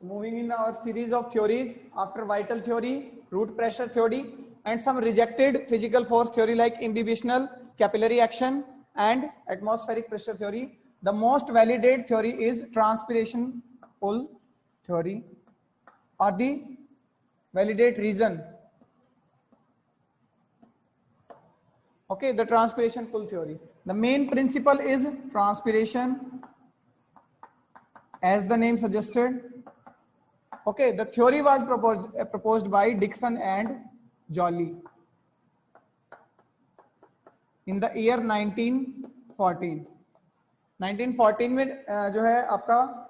Moving in our series of theories, after vital theory, root pressure theory, and some rejected physical force theory like imbibitional, capillary action, and atmospheric pressure theory. The most validated theory is transpiration pull theory, or the validate reason. Okay, the transpiration pull theory. The main principle is transpiration, as the name suggested. Okay, the theory was proposed by Dickson and Joly in the year 1914. 1914 में जो है आपका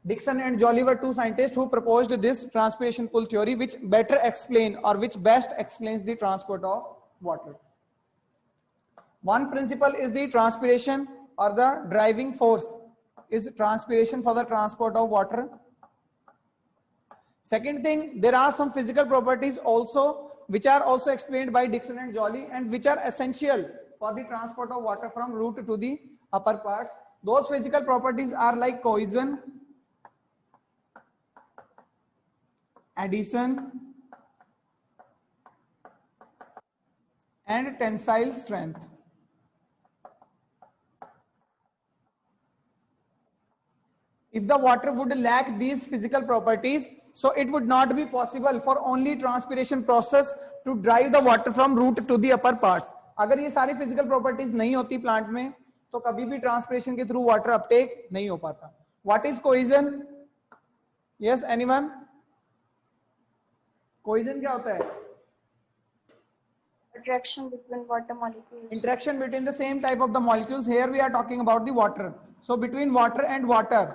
Dickson and Joly were two scientists who proposed this transpiration pull theory, which better explain or which best explains the transport of water. One principle is the transpiration or the driving force is transpiration for the transport of water. Second thing, there are some physical properties also which are also explained by Dickson and Joly and which are essential for the transport of water from root to the upper parts. Those physical properties are like cohesion, adhesion, and tensile strength. If the water would lack these physical properties, so it would not be possible for only transpiration process to drive the water from root to the upper parts. अगर ये सारी physical properties नहीं होती plant में, तो कभी भी transpiration के through water uptake नहीं हो पाता. What is cohesion? Yes, anyone? Cohesion क्या होता है? Attraction between water molecules. Interaction between the same type of the molecules. Here we are talking about the water. So between water and water,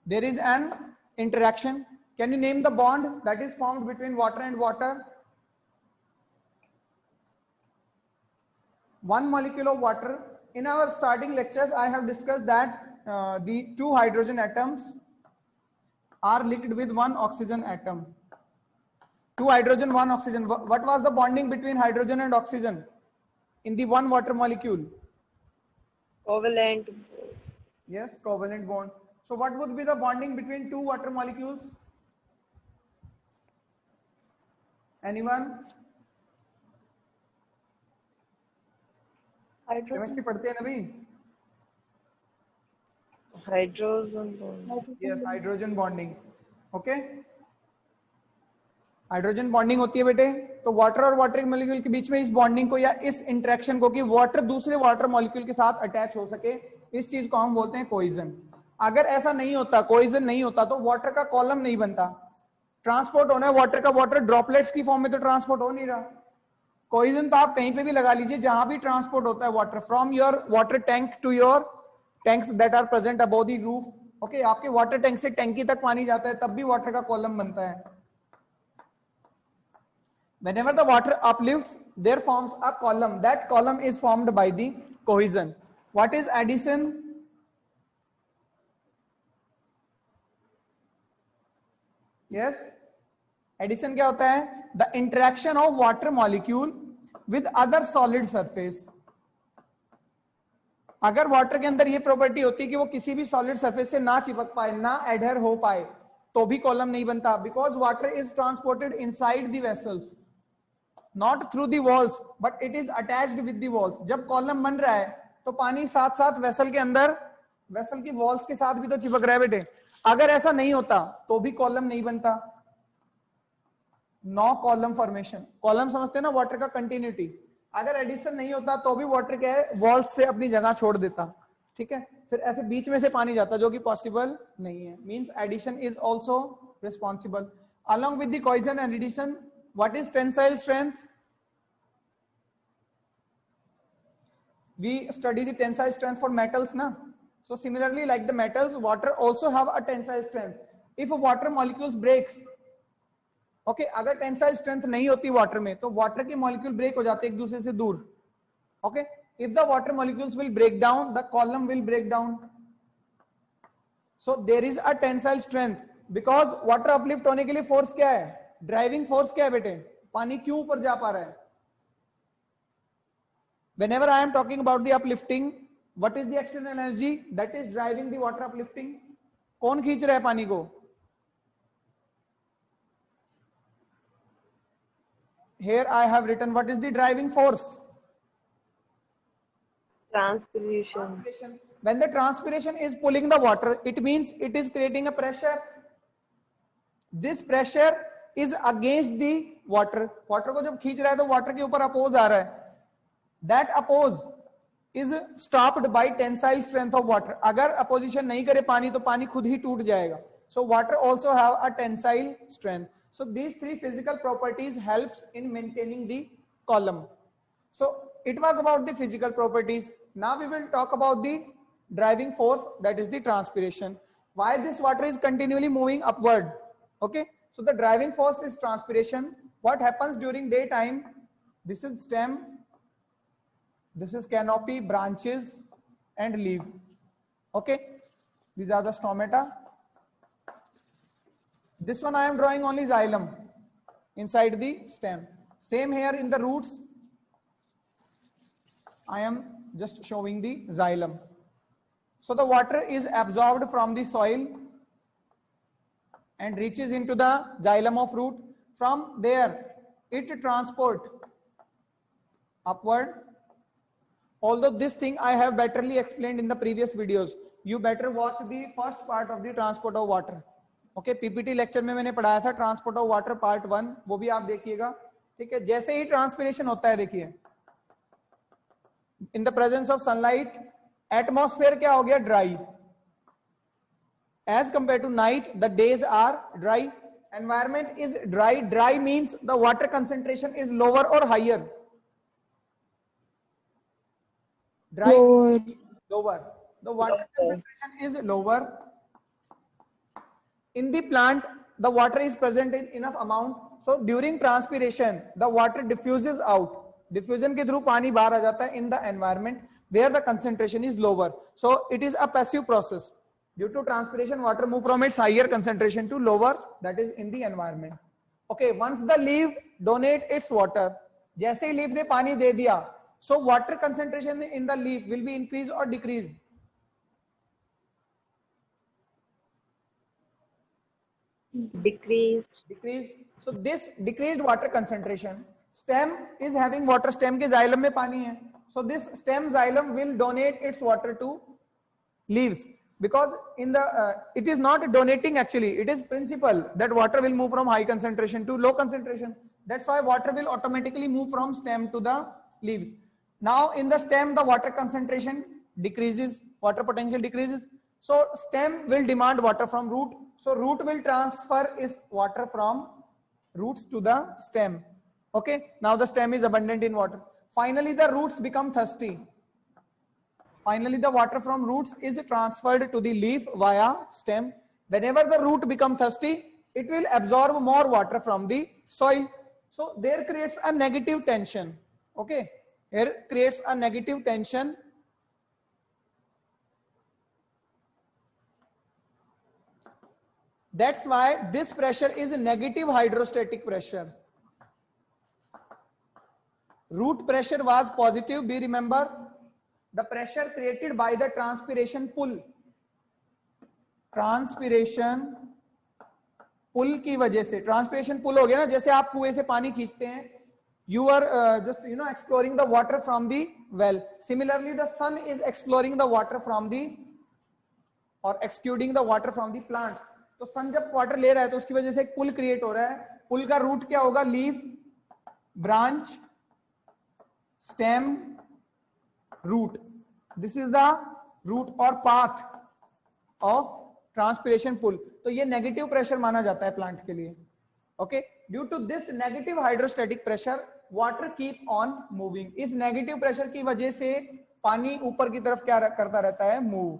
there is an interaction. Can you name the bond that is formed between water and water? One molecule of water. In our starting lectures, I have discussed that the two hydrogen atoms are linked with one oxygen atom. Two hydrogen, one oxygen. What was the bonding between hydrogen and oxygen in the one water molecule? Covalent. Yes, covalent bond. So what would be the bonding between two water molecules? Anyone? Chemistry पढ़ते हैं ना भाई? Hydrogen bond. Yes, hydrogen bonding. Okay. Hydrogen bonding होती है बेटे, तो water और water molecule के बीच में इस बॉन्डिंग को या इस इंटरेक्शन को कि वाटर दूसरे वाटर मॉलिक्यूल के साथ अटैच हो सके, इस चीज को हम बोलते हैं कोहेजन. अगर ऐसा नहीं होता, कोहेजन नहीं होता, तो वाटर का कॉलम नहीं बनता. ट्रांसपोर्ट होना है वाटर का, वाटर ड्रॉपलेट्स की फॉर्म में तो ट्रांसपोर्ट हो नहीं रहा. कोहेजन तो आप कहीं पे भी लगा लीजिए, जहां भी ट्रांसपोर्ट होता है water from your water tank to your tanks that are present above the roof. Okay, आपके वाटर टैंक से टैंकी तक पानी जाता है, तब भी वाटर का कॉलम बनता है. Whenever the water uplifts, there forms a column. That column is formed by the cohesion. What is addition? Yes, addition क्या होता है? The interaction of water molecule with other solid surface. अगर water के अंदर ये property होती है कि वो किसी भी सॉलिड सरफेस से ना चिपक पाए, ना एडहेर हो पाए, तो भी कॉलम नहीं बनता. Because water is transported inside the vessels, not through the walls, but it is attached with the walls. जब कॉलम बन रहा है तो पानी साथ साथ वेसल के अंदर, वेसल की वॉल्स के साथ भी तो चिपक रहा है बेटे. अगर ऐसा नहीं होता तो भी कॉलम नहीं बनता. No column formation. कॉलम समझते हैं ना, वाटर का कंटिन्यूटी. अगर एडिशन नहीं होता तो भी वाटर क्या है, वॉल्स से अपनी जगह छोड़ देता. ठीक है, फिर ऐसे बीच में से पानी जाता, जो कि पॉसिबल नहीं है. Means adhesion is also responsible. Along with the cohesion and adhesion, what is tensile strength? We study the tensile strength for metals na. So similarly, like the metals, water also have a tensile strength. If water molecules breaks, okay, अगर tensile strength नहीं होती water में, तो water के molecule break हो जाते एक दूसरे से दूर. Okay, if the water molecules will break down, the column will break down. So there is a tensile strength because water uplift होने के लिए force क्या है? ड्राइविंग फोर्स क्या है बेटे? पानी क्यों ऊपर जा पा रहा है? Whenever I am talking about the uplifting, what is the external energy that is driving the water uplifting? कौन खींच रहा है पानी को? Here I have written what is the driving force? Transpiration. When the transpiration is pulling the water, it means it is creating a pressure. This pressure is against the water. Water को जब खींच रहा है तो water के ऊपर oppose आ रहा है. That oppose is stopped by tensile strength of water. अगर opposition नहीं करे पानी तो पानी खुद ही टूट जाएगा. So water also have a tensile strength. So these three physical properties helps in maintaining the column. So it was about the physical properties. Now we will talk about the driving force, that is the transpiration. Why this water is continually moving upward? Okay, so the driving force is transpiration. What happens during daytime? This is stem, this is canopy, branches and leaf. Okay, these are the stomata. This one I am drawing only xylem inside the stem. Same here in the roots, I am just showing the xylem. So the water is absorbed from the soil and reaches into the xylem of root. From there it transport upward. Although this thing I have betterly explained in the previous videos, you better watch the first part of the transport of water. Okay, PPT lecture में मैंने पढ़ाया था transport of water part 1, वो भी आप देखिएगा. ठीक है, जैसे ही ट्रांसपिरेशन होता है, देखिए in the presence of sunlight atmosphere क्या हो गया? Dry. As compare to night the days are dry. Environment is dry. Dry means the water concentration is lower और higher? Dry lower. The water concentration is lower. In the plant, the water is present in enough amount. So during transpiration, the water diffuses out. Diffusion के through पानी बाहर आ जाता है in the environment where the concentration is lower. So it is a passive process. Due to transpiration, water move from its higher concentration to lower, that is in the environment. Okay, once the leaf donate its water, जैसे ही leaf ने पानी दे दिया, so water concentration in the leaf will be increased or decreased? Decrease. So this decreased water concentration, stem is having water, stem के xylem में पानी है, so this stem xylem will donate its water to leaves, because in the it is not donating actually, it is principle that water will move from high concentration to low concentration. That's why water will automatically move from stem to the leaves. Now in the stem the water concentration decreases, water potential decreases, so stem will demand water from root. So root will transfer its water from roots to the stem. Okay, now the stem is abundant in water. Finally the roots become thirsty. Finally the water from roots is transferred to the leaf via stem. Whenever the root become thirsty, it will absorb more water from the soil. So there creates a negative tension. Okay, here creates a negative tension. That's why this pressure is a negative hydrostatic pressure. Root pressure was positive. Be remember the pressure created by the transpiration pull. Transpiration pull की वजह से, transpiration pull हो गया ना, जैसे आप कुएं से पानी खींचते हैं, you are just exploring the water from the well. Similarly the sun is exploring the water from the or exuding the water from the plants. तो सन जब वाटर ले रहा है तो उसकी वजह से एक पुल क्रिएट हो रहा है. पुल का रूट क्या होगा? Leaf, branch, stem, root. This is the root और पाथ ऑफ ट्रांसपिरेशन पुल. तो ये नेगेटिव प्रेशर माना जाता है प्लांट के लिए. Okay, due to this negative hydrostatic pressure water keep on moving. इस नेगेटिव प्रेशर की वजह से पानी ऊपर की तरफ क्या करता रहता है? मूव.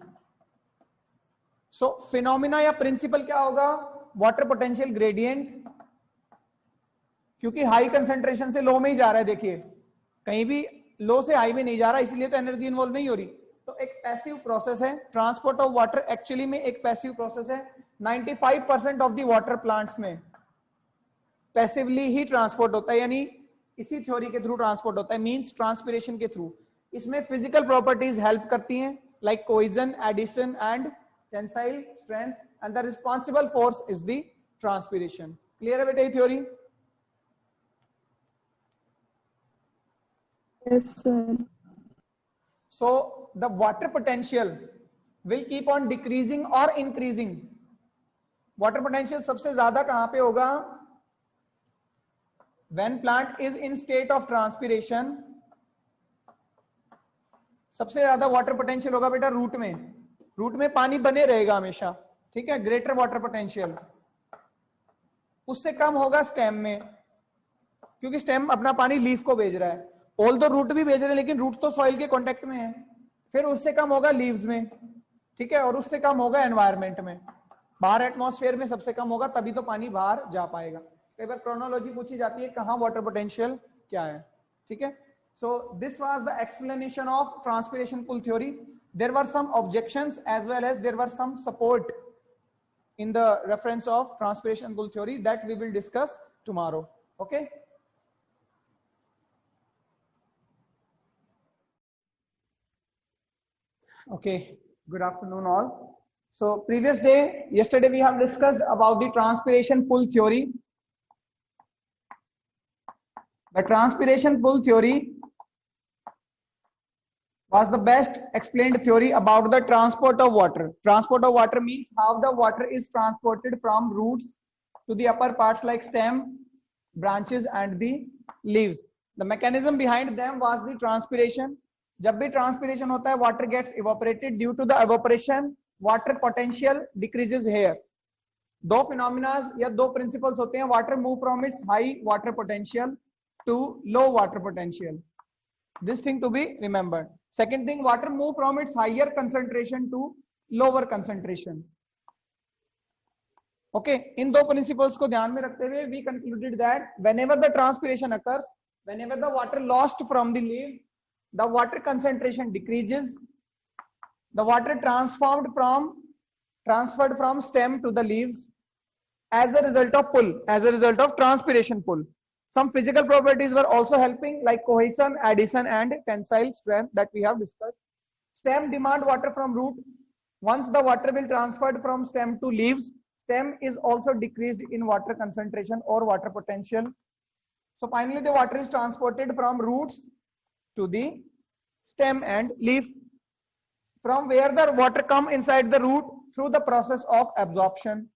सो फिनोमिना या प्रिंसिपल क्या होगा? Water potential gradient. क्योंकि हाई कंसेंट्रेशन से लो में ही जा रहा है, देखिए कहीं भी लो से हाई में नहीं जा रहा, इसलिए तो एनर्जी इन्वॉल्व नहीं हो रही. तो एक पैसिव प्रोसेस है. ट्रांसपोर्ट ऑफ वाटर एक्चुअली में एक पैसिव प्रोसेस है. 95% ऑफ द वाटर प्लांट्स में पैसिवली ही ट्रांसपोर्ट होता है, यानी इसी थ्योरी के थ्रू ट्रांसपोर्ट होता है, मींस ट्रांसपिरेशन के थ्रू. इसमें फिजिकल प्रॉपर्टीज हेल्प करती हैं, like cohesion, adhesion and tensile strength. and the responsible force is the transpiration. Clear है बेटा ये theory? Yes, sir. So the water potential will keep on decreasing or increasing. Water potential सबसे ज्यादा कहां पे होगा? When plant is in state of transpiration, सबसे ज्यादा वाटर पोटेंशियल होगा बेटा रूट में. रूट में पानी बने रहेगा हमेशा, ठीक है, ग्रेटर वाटर पोटेंशियल. उससे कम होगा स्टेम में, क्योंकि स्टेम अपना पानी लीफ को भेज रहा है. ऑल दो रूट भी भेज रहे हैं, लेकिन रूट तो सॉइल के कांटेक्ट में है. फिर उससे कम होगा लीव्स में, ठीक है, और उससे कम होगा एनवायरमेंट में. बाहर एटमॉस्फेयर में सबसे कम होगा, तभी तो पानी बाहर जा पाएगा. कई बार क्रोनोलॉजी पूछी जाती है कहां वाटर पोटेंशियल क्या है, ठीक है. So this was the explanation of transpiration pull theory. There were some objections as well as there were some support in the reference of transpiration pull theory that we will discuss tomorrow. Okay. Okay. Good afternoon all. So yesterday we have discussed about the transpiration pull theory. The transpiration pull theory was the best explained theory about the transport of water. Transport of water means how the water is transported from roots to the upper parts like stem, branches and the leaves. The mechanism behind them was the transpiration. जब भी transpiration होता है, water gets evaporated. Due to the evaporation, water potential decreases here. दो phenomena या दो principles होते हैं. Water move from its high water potential to low water potential. This thing to be remembered. Second thing, water move from its higher concentration to lower concentration. Okay, इन दो principles को ध्यान में रखते हुए we concluded that whenever the transpiration occurs, whenever the water lost from the leaf, the water concentration decreases. The water transferred from stem to the leaves as a result of pull, as a result of transpiration pull. Some physical properties were also helping, like cohesion, adhesion and tensile strength that we have discussed. Stem demand water from root. Once the water will transferred from stem to leaves, stem is also decreased in water concentration or water potential. So finally the water is transported from roots to the stem and leaf, from where the water come inside the root through the process of absorption.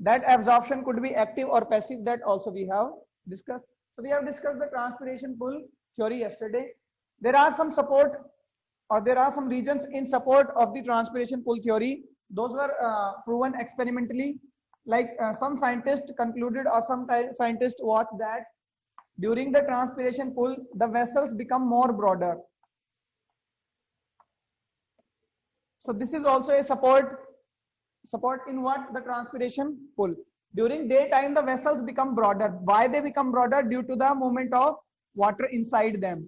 That absorption could be active or passive, that also we have discussed. So we have discussed the transpiration pull theory yesterday. There are some support, or there are some reasons in support of the transpiration pull theory. Those were proven experimentally. Like some scientists concluded, or some scientists watched that during the transpiration pull, the vessels become more broader. So this is also a support in what? The transpiration pull. During daytime, the vessels become broader. Why they become broader? Due to the movement of water inside them.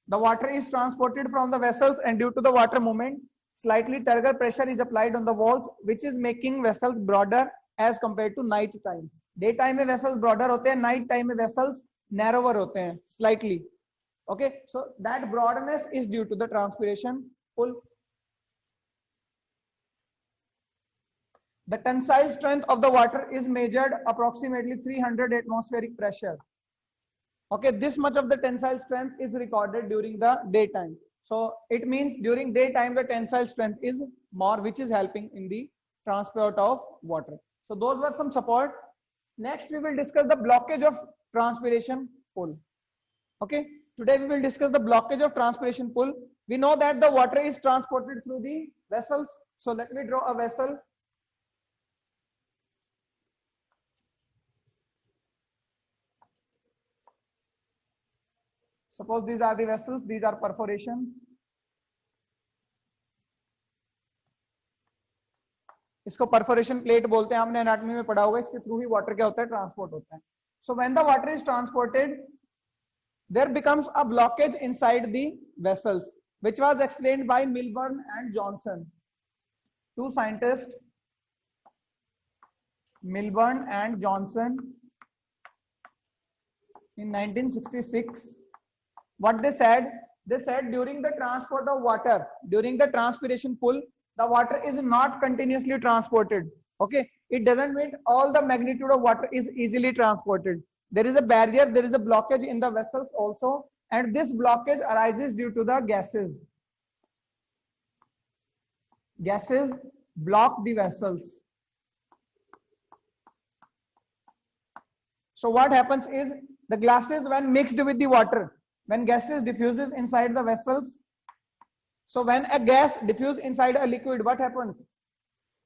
The water is transported from the vessels, and due to the water movement, slightly turgor pressure is applied on the walls, which is making vessels broader as compared to night time. Daytime में vessels broader होते हैं, night time में vessels narrower होते हैं slightly. Okay, so that broadness is due to the transpiration pull. The tensile strength of the water is measured approximately 300 atmospheric pressure. Okay, this much of the tensile strength is recorded during the daytime. So it means during daytime the tensile strength is more, which is helping in the transport of water. So those were some support. Next we will discuss the blockage of transpiration pull. Okay, today we will discuss the blockage of transpiration pull. We know that the water is transported through the vessels. So let me draw a vessel. Suppose these are the vessels, these are perforations. इसको perforation plate बोलते हैं, हमने anatomy में पढ़ा होगा. इसके through ही water क्या होता है? ट्रांसपोर्ट होता है. So when the water is transported, there becomes a blockage inside the vessels, which was explained by Milburn and Johnson. Two scientist, Milburn and Johnson, in 1966. What they said during the transport of water, during the transpiration pull, the water is not continuously transported. Okay, it doesn't mean all the magnitude of water is easily transported. There is a barrier, there is a blockage in the vessels also, and this blockage arises due to the gases. Gases block the vessels. So what happens is, the gases when mixed with the water, when gases diffuses inside the vessels, so when a gas diffuse inside a liquid, what happens?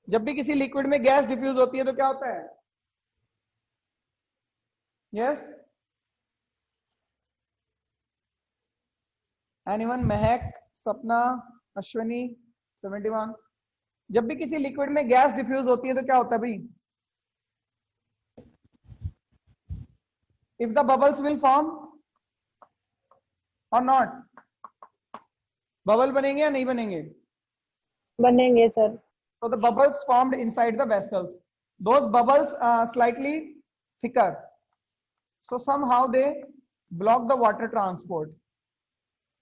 जब भी किसी liquid में gas diffuse होती है तो क्या होता है? Yes, anyone? महक, सपना, अश्विनी, 71। जब भी किसी लिक्विड में गैस डिफ्यूज होती है तो क्या होता है भाई? If the bubbles will form or not? Bubble बनेंगे या नहीं बनेंगे? बनेंगे sir. So the bubbles formed inside the vessels. Those bubbles are slightly thicker. So somehow they block the water transport.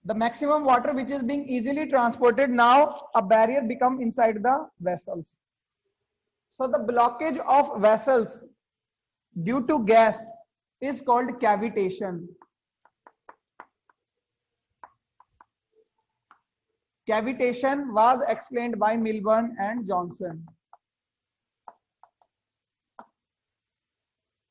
The maximum water which is being easily transported, now a barrier become inside the vessels. So the blockage of vessels due to gas is called cavitation. Cavitation was explained by Milburn and Johnson.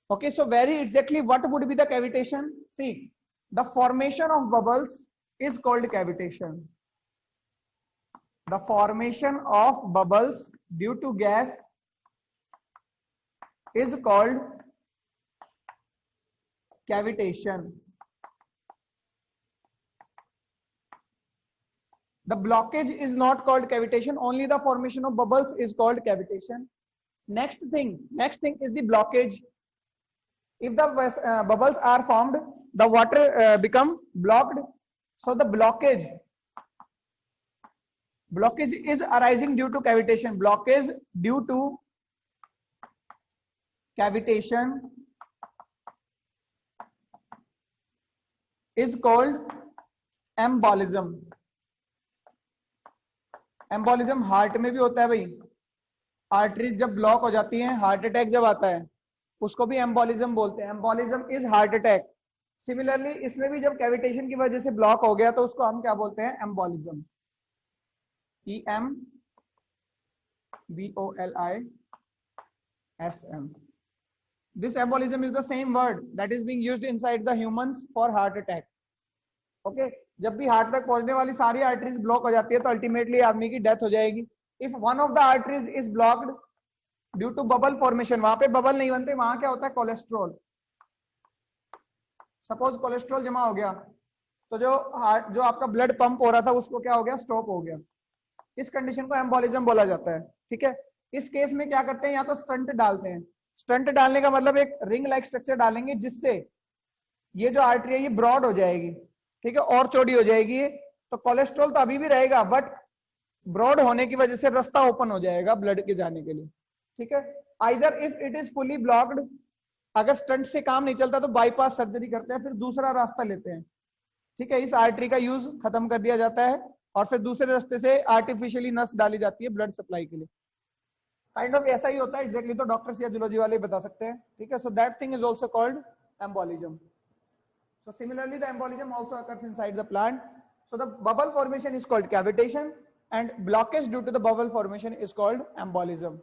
Okay, so very exactly what would be the cavitation? See, the formation of bubbles is called cavitation. The formation of bubbles due to gas is called cavitation. The blockage is not called cavitation, only the formation of bubbles is called cavitation. Next thing is the blockage. If the bubbles are formed, the water become blocked. So the blockage is arising due to cavitation. Blockage due to cavitation is called embolism. Embolism heart में भी होता है भाई। Arteries जब block हो जाती हैं, heart attack जब आता है, उसको भी एम्बोलिज्म बोलते हैं। Embolism is heart attack. Similarly इसमें भी जब कैविटेशन की वजह से ब्लॉक हो गया तो उसको हम क्या बोलते हैं? Embolism. EMBOLISM. This embolism is the same word that is being used inside the humans for heart attack. Okay, जब भी हार्ट तक पहुंचने वाली सारी आर्टरीज ब्लॉक हो जाती है तो अल्टीमेटली आदमी की डेथ हो जाएगी। If one of the arteries is blocked due to bubble formation, वहां पे बबल नहीं बनते, वहां क्या होता है? कोलेस्ट्रॉल। सपोज कोलेस्ट्रॉल जमा हो गया तो जो आपका ब्लड पंप हो रहा था उसको क्या हो गया? स्टॉप हो गया। इस कंडीशन को एम्बोलिज्म बोला जाता है। ठीक है, इस केस में क्या करते हैं? या तो स्टंट डालते हैं। स्टंट डालने का मतलब एक रिंग लाइक स्ट्रक्चर डालेंगे जिससे ये जो आर्टरी है ये ब्रॉड हो जाएगी। ठीक है, और चौड़ी हो जाएगी। तो कोलेस्ट्रॉल तो अभी भी रहेगा बट ब्रॉड होने की वजह से रास्ता ओपन हो जाएगा ब्लड के जाने के लिए। ठीक है, either if it is fully blocked, अगर स्टंट से काम नहीं चलता तो बाईपास सर्जरी करते हैं, फिर दूसरा रास्ता लेते हैं। ठीक है, इस आर्टरी का यूज खत्म कर दिया जाता है और फिर दूसरे रास्ते से आर्टिफिशियली नस डाली जाती है ब्लड सप्लाई के लिए। काइंड ऑफ ऐसा ही होता है एग्जैक्टली, तो डॉक्टर्स या जूलॉजी वाले बता सकते हैं। ठीक है, so that thing is also called embolism. So similarly, the embolism also occurs inside the plant. So the bubble formation is called cavitation, and blockage due to the bubble formation is called embolism.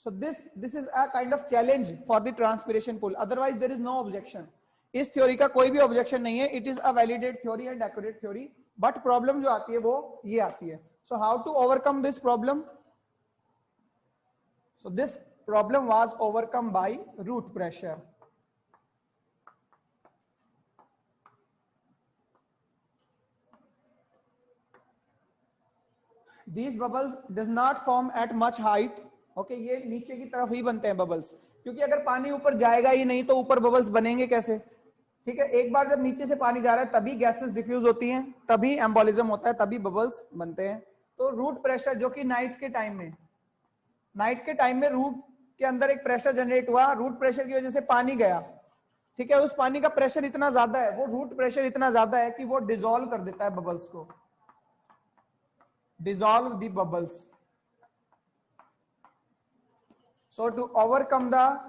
So this is a kind of challenge for the transpiration pool. Otherwise, there is no objection. इस theory का कोई भी objection नहीं है. It is a validated theory and accurate theory. But problem जो आती है वो ये आती है. So how to overcome this problem? So this problem was overcome by root pressure. These bubbles does not form at much height. Okay, ये नीचे की तरफ ही बनते हैं बबल्स, क्योंकि अगर पानी ऊपर जाएगा ही नहीं तो ऊपर बबल्स बनेंगे कैसे? ठीक है, एक बार जब नीचे से पानी जा रहा है तभी गैसेस डिफ्यूज होती हैं, तभी एम्बोलिज्म होता है, तभी बबल्स बनते हैं। तो रूट प्रेशर जो कि नाइट के टाइम में रूट के अंदर एक प्रेशर जनरेट हुआ, रूट प्रेशर की वजह से पानी गया। ठीक है, उस पानी का प्रेशर इतना ज्यादा है, वो रूट प्रेशर इतना ज्यादा है कि वो डिसॉल्व कर देता है बबल्स को, dissolve the bubbles. So to overcome the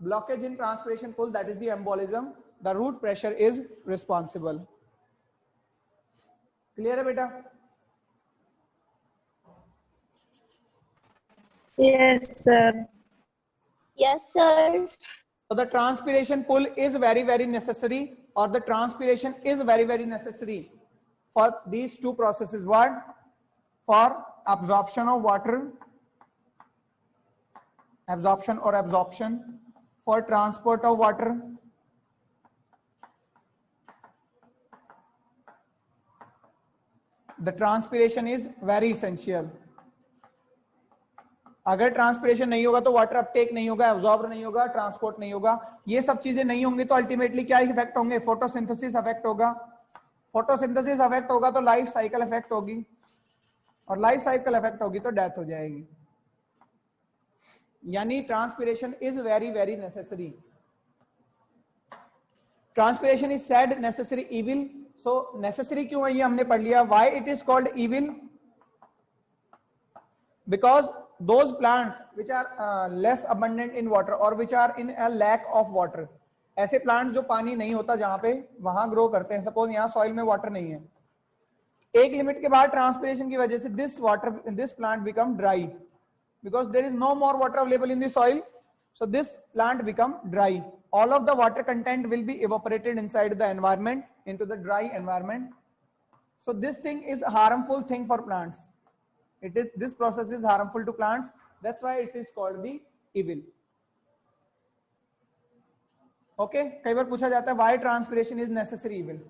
blockage in transpiration pool, that is the embolism, the root pressure is responsible. Clear है बेटा? Yes, sir. Yes, sir. So the transpiration pull is very, very necessary, or the transpiration is very, very necessary for these two processes. What? For absorption of water, absorption, for transport of water, the transpiration is very essential. अगर transpiration नहीं होगा तो water Uptake नहीं होगा, absorb नहीं होगा, transport नहीं होगा. ये सब चीजें नहीं होंगी तो अल्टीमेटली क्या इफेक्ट होंगे? फोटोसिंथेसिस अफेक्ट होगा. फोटोसिंथेसिस अफेक्ट होगा तो लाइफ साइकिल अफेक्ट होगी, और लाइफ साइकिल अफेक्ट होगी तो डेथ हो जाएगी. यानी transpiration is very very necessary. Transpiration is sad, necessary, evil. So necessary क्यों है ये हमने पढ़ लिया. Why it is called evil? Because those plants which are less abundant in water or which are in a lack of water, ऐसे plants जो पानी नहीं होता जहां पे, वहां ग्रो करते हैं. सपोज यहाँ सॉइल में वाटर नहीं है, एक लिमिट के बाद ट्रांसपिरेशन की वजह से this plant become dry because there is no more water available in the soil, so this plant become dry. All of the water content will be evaporated inside the environment into the dry environment. So this thing is a harmful thing for plants. This process is harmful to plants. That's why it is called the evil. Okay, कई बार पूछा जाता है why transpiration is necessary evil.